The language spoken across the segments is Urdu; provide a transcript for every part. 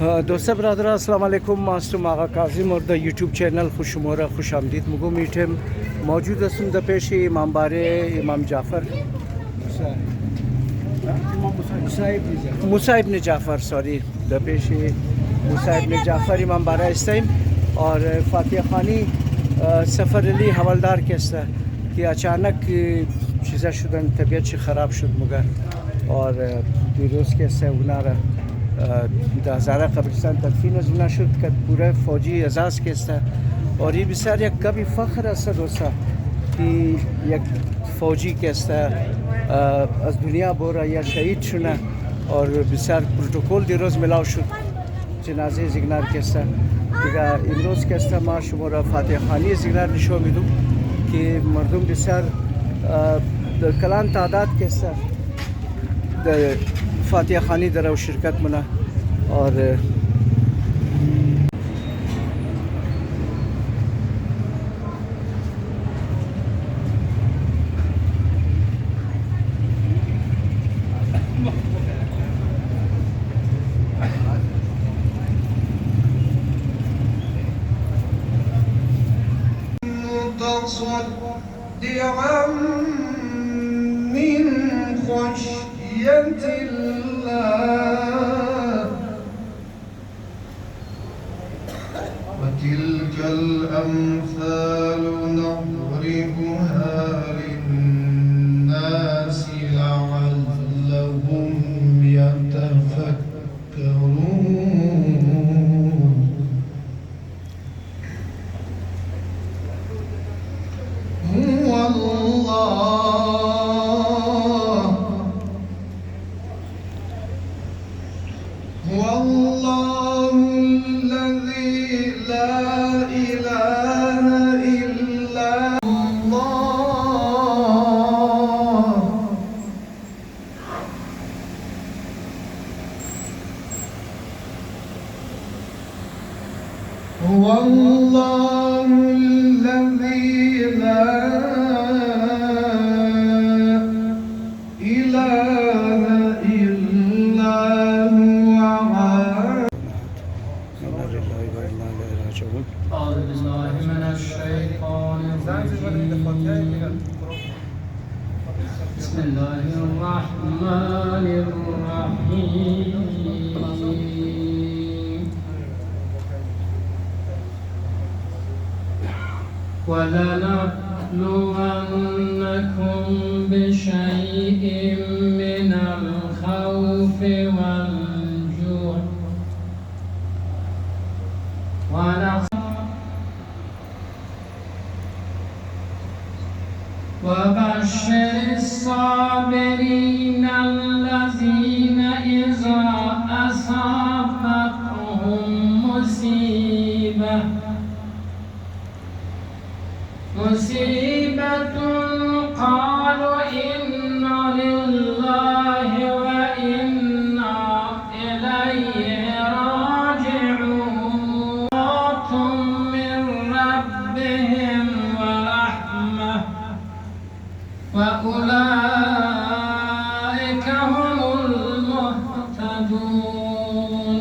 دوستان برادران السلام علیکم. ما هستم آقا کاظم اور در یوتیوب چینل خوش آمدید. مگو میتم موجود هستم در پیش امام باره امام جعفر موسی ابن جعفر در پیش موسی ابن جعفر امام باره هستیم اور فاتحه خانی سفر علی حوالدار که است که اچانک چیزا شدن، طبیعت خراب شد مگر اور دیروز که است اونا را در هزاره قبرستان تدفین از اونا شد که پوره فوجی اعزاز که است اور این بسیار یک کبی فخر است دوستا که یک فوجی که است از دنیا بوره یا شهید شونه اور بسیار پروتکل دیروز ملاو شد جنازه زیگنار که است دیگه امروز که است ما شما را فاتحه خانی زیگنار نشون میدم که مردم بسیار در کلان تعداد که است در فاتحه خانی در او شرکت منه اور متصدعا من خشية الله وتلك الأمثال نضربها للناس لعلهم يتفكرون هو الله الذي لا إله إلا الله هو الله الذي لا إله إلا هو أعوذ بالله من الشيطان الرجيم بسم الله الرحمن الرحيم ولنبلونكم بشيء من الخوف والجوع وبشر الصابرين الذين إذا أصابتهم مصيبة قالوا إنا لله وإنا إليه راجعون من ربهم ورحمة وأولئك هم المهتدون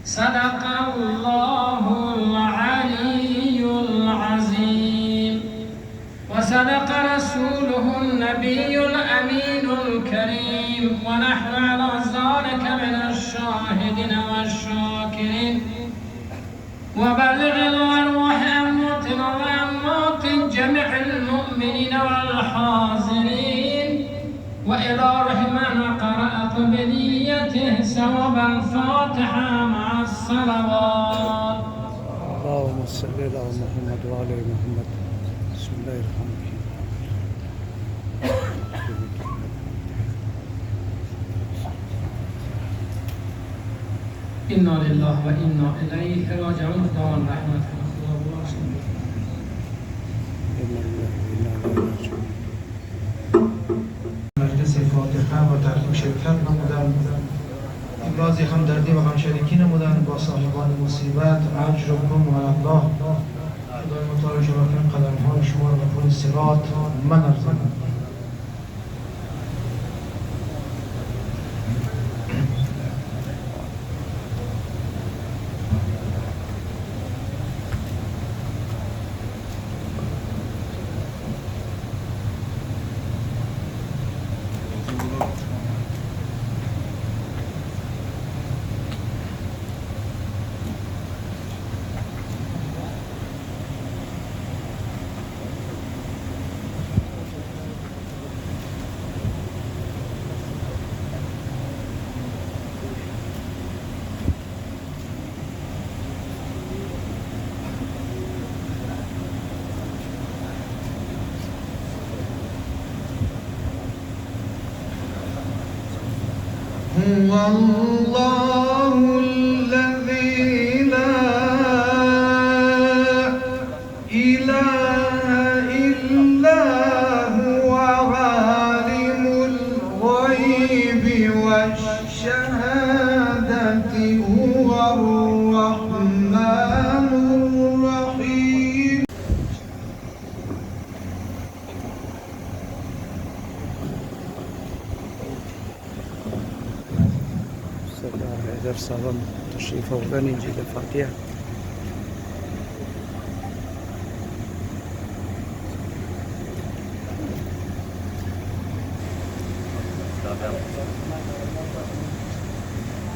صدق الله العلي العظيم وصدق رسوله النبي الأمين الكريم ونحن على ذلك من الشاهدين والشاكرين وبلغ الأرواح أمواتنا وأموات جميع المؤمنين والحاضرين وإلى رحمن قرأت بنيته ثواب الفاتحة مع الصلوات. اللهم صل على محمد وعلى محمد. بسم الله الرحمن الرحيم. إنا لله وإنا إليه راجعون. دعاء رحمة مجلس فاتحه و ترتیب شرکت نمودن، ابراز همدردی و همشریکی نمودن با صاحبان مصیبت. اجرکم و الله خدای متعال شما کنیم قدمهای شما را به پل صراط منزل. هو الله الذي لا إله إلا هو عالم الغيب والشهادة هو الرحمن الرحيم. سردار حیدر صاحب تشریف آوردن انجیل فاتحه.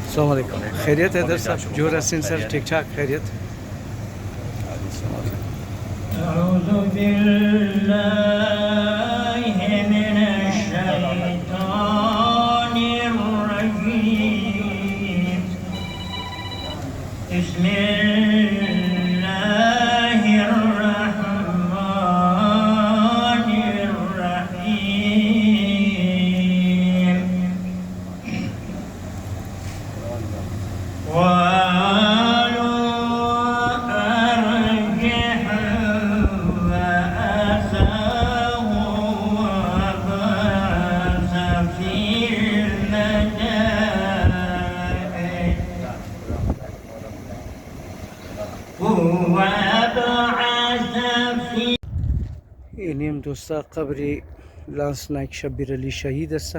السلام علیکم. خیریت ہے حیدر صاحب؟ جوہر حسین سر ٹھیک ٹھاک خیریت؟ أعوذ بالله من الشيطان الرجيم. بسم الله الرحمن الرحيم. قالوا أرجح وأخاه وبعث في المدائن اینیم دوستا قبری لانس نایک شبیر علی شهید است.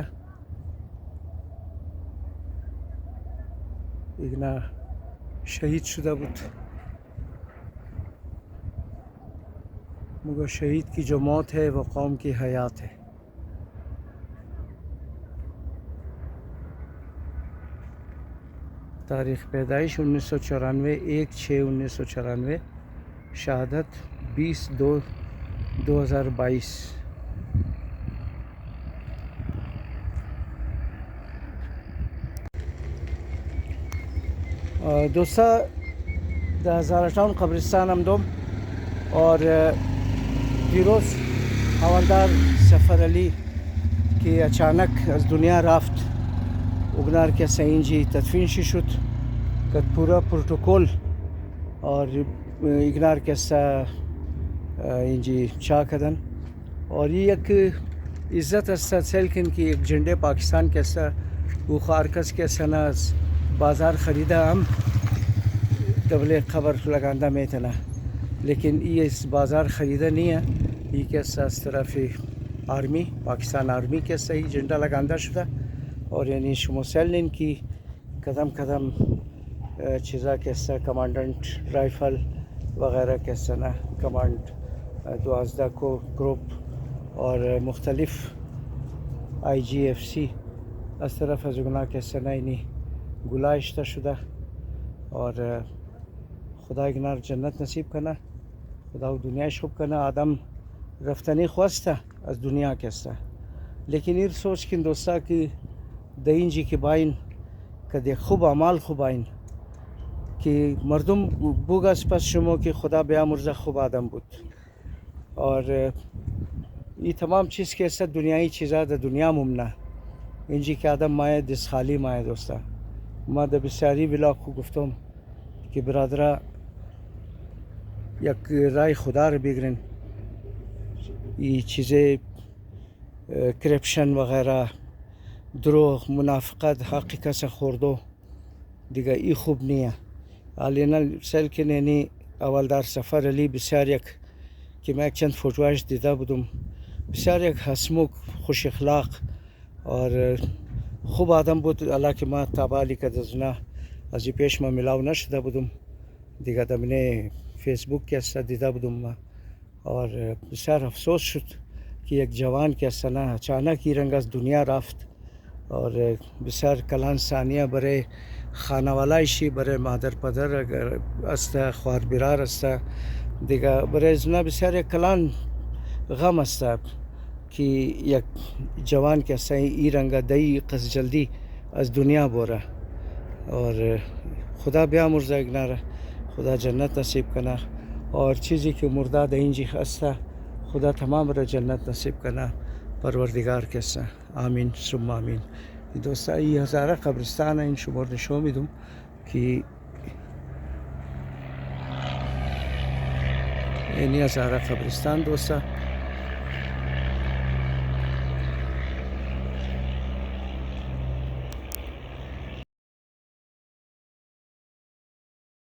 ایگنا شهید شده بود. مگر شهید کی جو موت ہے وہ قوم کی حیات ہے. تاریخ پیدائش 1994 1/6/1994. شہادت 20/2/2022. دوستا در هزارتان قبرستان هم دوم اور دیروز حوالدار سفر علی که اچانک از دنیا رفت اگنار که اینجی تدفین شد که پورا پروتکل اور اگنار که اینجی چا کردن اور یک عزت است سلکن که یک جنده پاکستان که او خارکس که از بازار خریده هم دبل خبر لگانده میتونه لیکن یہ اس بازار خریده نہیں ہے. یہ کہ از طرف آرمی پاکستان آرمی کے صحیح جھنڈا لگاندہ شدہ اور یعنی شموسیلن کی قدم قدم چیزا کے کمانڈنٹ رائفل وغیرہ کے نا کمانڈ 12 کو گروپ اور مختلف IGFC از طرف از گناہ کے اینی گلائشتہ شدہ اور خدا اگنار جنت نصیب کنا خدا دنیا شب کنا. آدم رفتنی خواسته از دنیا کسته لیکن این سوچ کن دوستا که دینجی که باین که خوب اعمال خوب آین که مردم بوگس پس شما که خدا بیامرزه خوب آدم بود اور یہ تمام چیز که است دنیایی چیزا در دنیا ممنه اینجی که آدم مایه دست خالی مایه دوستا. ما در بسیاری ولاگ کو گفتم که برادرها یک رای خدا رو بگیرن. این چیزه کرپشن وغیره دروغ منافقت حقی کس خوردو دیگه ای خوب نیه. حالینا سلکن یعنی اولدار سفر علی بسیار یک که من یک چند فوتوهاش دیده بودم بسیار یک حسموک خوش اخلاق اور خوب آدم بود. الله که ما تابالی که دزنا از این پیش ما ملاو نشده بودم دیگه دمینه فیسبوک که است دیده بودم ما اور بسیار افسوس شد که یک جوان که است نه اچانک این رنگ از دنیا رفت اور بسیار کلان ثانیه برای خانوالایشی برای مادر پدر است خوار برار است دیگه برای زنا بسیار یک کلان غم است که یک جوان که است این رنگ دایی قص جلدی از دنیا بوره اور خدا بیامرزه اگناره خدا جنت نصیب کنه اور چیزی که مرده در اینجی هسته خدا تمام را جنت نصیب کنه پروردگار کسه. آمین ثم آمین. دوستا این هزاره قبرستان این شما نشون میدم که این هزاره قبرستان دوستا